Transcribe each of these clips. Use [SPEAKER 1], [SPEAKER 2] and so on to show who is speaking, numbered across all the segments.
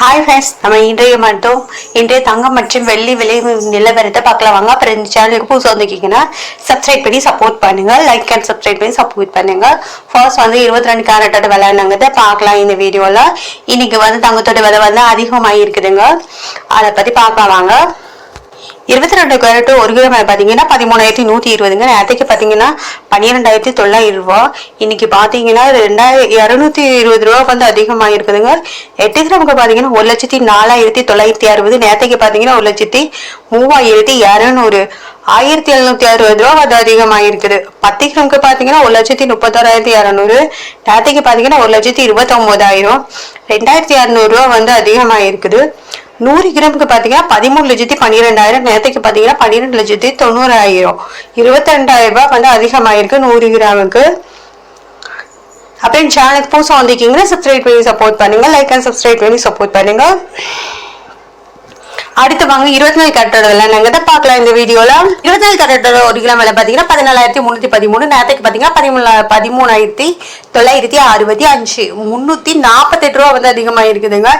[SPEAKER 1] Hi friends, நம்ம இன்றைய தங்கம் மற்றும் வெள்ளி விலை நிலவரத்தை பார்க்கலாம் வாங்க. அப்புறம் இந்த சேனலுக்கு புதுசாக வந்துக்கிங்கன்னா சப்ஸ்கிரைப் பண்ணி சப்போர்ட் பண்ணுங்க, லைக் அண்ட் சப்ஸ்கிரைப் பண்ணி சப்போர்ட் பண்ணுங்க. ஃபர்ஸ்ட் 22 கேரட்டோட விலைனாங்கிறத பார்க்கலாம் இந்த வீடியோவில். இன்னைக்கு தங்கத்தோட விலை அதிகமாக இருக்குதுங்க, அதை பற்றி பார்க்கலாம் வாங்க. 22 கேரட் 1 கிராம் பார்த்தீங்கன்னா 13,120ங்க. நேரத்துக்கு பார்த்தீங்கன்னா 12,900 ரூபா. இன்னைக்கு பார்த்தீங்கன்னா 2,220 ரூபா அதிகமாக இருக்குதுங்க. 8 கிராமுக்கு பார்த்தீங்கன்னா 1,04,960. நேரத்துக்கு பார்த்தீங்கன்னா 1,03,200. 1,760 ரூபா அதிகமாக இருக்குது. 10 கிராமுக்கு பார்த்தீங்கன்னா 1,36,200. நேரத்துக்கு பார்த்தீங்கன்னா 1,29,000. 2,600 ரூபா அதிகமாக இருக்குது. 100 கிராமுக்கு பார்த்தீங்கன்னா 13,12,000. நேரத்துக்கு பார்த்தீங்கன்னா 12,90,000. 22,000 ரூபாய் அதிகமாயிருக்கு 100 கிராமுக்கு. அப்படின்னு சேனலுக்கு புதுசாக வந்திருக்கீங்கன்னா சப்ஸ்கிரைப் பண்ணி சப்போர்ட் பண்ணுங்க, லைக் அண்ட் சப்ஸ்கிரைப் பண்ணி சப்போர்ட் பண்ணுங்க. அடுத்து வாங்க 24 கேரட்டோட விலை நாங்க பார்க்கலாம் இந்த வீடியோல. 24 கேரட்டோட 1 கிராம் விலை பார்த்தீங்கன்னா 14,313. நேரத்துக்கு பார்த்தீங்கன்னா 13,965. 348 ரூபா அதிகமாக இருக்குதுங்க.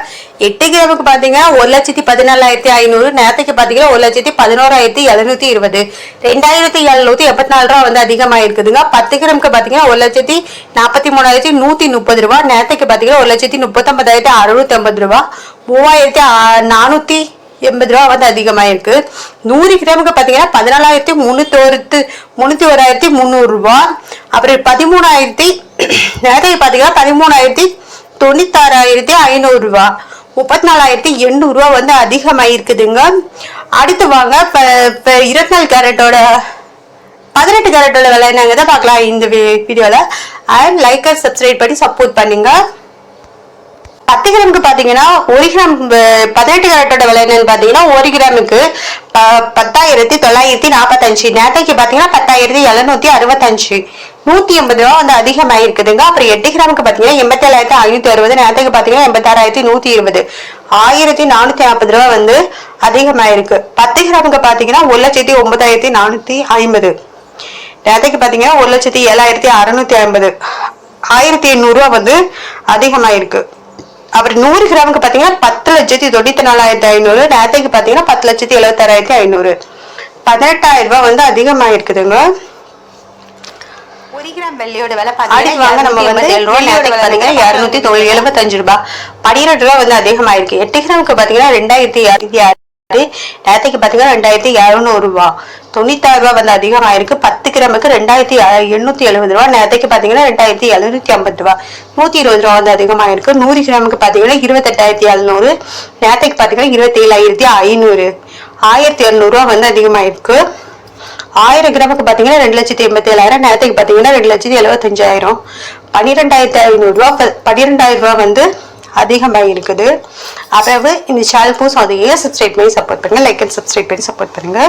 [SPEAKER 1] 8 கிராமுக்கு பார்த்தீங்கன்னா 1,14,500. நேரத்துக்கு பார்த்தீங்கன்னா 1,11,720. 2,774 ரூபா அதிகமாக இருக்குதுங்க. 10 கிராமுக்கு பார்த்தீங்கன்னா 1,43,130 ரூபா. நேரத்துக்கு பார்த்தீங்கன்னா 1,39,650 ரூபா. 3,480 ரூபா அதிகமாக இருக்கு. 100 கிராமுக்கு பார்த்தீங்கன்னா 14,301,300 ரூபா. அப்புறம் 13,000 நேரத்துக்கு பார்த்தீங்கன்னா 13,96,500 ரூபா. 34,800 ரூபா அதிகமாக இருக்குதுங்க. அடுத்து வாங்க 24 கேரட்டோட 18 கேரட்டோட விலை நாங்க பார்க்கலாம் இந்த வீடியோல. அண்ட் லைக் அண்ட் சப்ஸ்கிரைப் பண்ணி சப்போர்ட் பண்ணுங்க. 10 கிராமுக்கு பார்த்தீங்கன்னா 1 கிராம் 18 கேரட்டோட விலை என்னன்னு பார்த்தீங்கன்னா 1 கிராமுக்கு 10,945. நேரத்துக்கு பார்த்தீங்கன்னா 10,765. 180 ரூபா அதிகமாக இருக்குதுங்க. அப்புறம் 8 கிராமுக்கு பார்த்தீங்கன்னா 87,560. நேரத்துக்கு பார்த்தீங்கன்னா 86,120. 1,440 ரூபா அதிகமாக இருக்கு. 10 கிராமுக்கு பார்த்தீங்கன்னா 1,09,450. நேரத்துக்கு பார்த்தீங்கன்னா 1,07,650. 1,800 ரூபா அதிகமாக இருக்கு. அப்புறம் 100 கிராமுக்கு பார்த்தீங்கன்னா 10,94,500. நேரத்துக்கு பார்த்தீங்கன்னா 10,76,500. 18,000 ரூபா அதிகமாக இருக்குதுங்க. 1 கிராம் வெள்ளியோட விலை பார்த்தீங்கன்னா 275 ரூபா. நேரத்துக்கு பார்த்தீங்கன்னா 275 ரூபாய். 12 ரூபா அதிகமாக இருக்கு. 8 கிராமுக்கு பார்த்தீங்கன்னா 2,600. நேரத்துக்கு பார்த்தீங்கன்னா 2,700 ரூபா. 96 ரூபா அதிகமாக இருக்கு. 10 கிராமுக்கு 2,870 ரூபா. நேரத்துக்கு பார்த்தீங்கன்னா 2,750 ரூபா. 120 ரூபா அதிகமாக இருக்கு. 100 கிராமுக்கு பார்த்தீங்கன்னா 28,700. நேரத்துக்கு பார்த்தீங்கன்னா 27,500. 1,200 ரூபா அதிகமாக இருக்கு. 1000 கிராமுக்கு பார்த்தீங்கன்னா 2,87,000. நேரத்துக்கு பார்த்தீங்கன்னா 2,75,000. 12,500 ரூபா. 12,000 ரூபா அதிகமாக இருக்குது. அதாவது இந்த சேனல் புதுசாக சப்ஸ்கிரைப் பண்ணி சப்போர்ட் பண்ணுங்க, லைக் அண்ட் சப்ஸ்கிரைப் பண்ணி சப்போர்ட் பண்ணுங்க.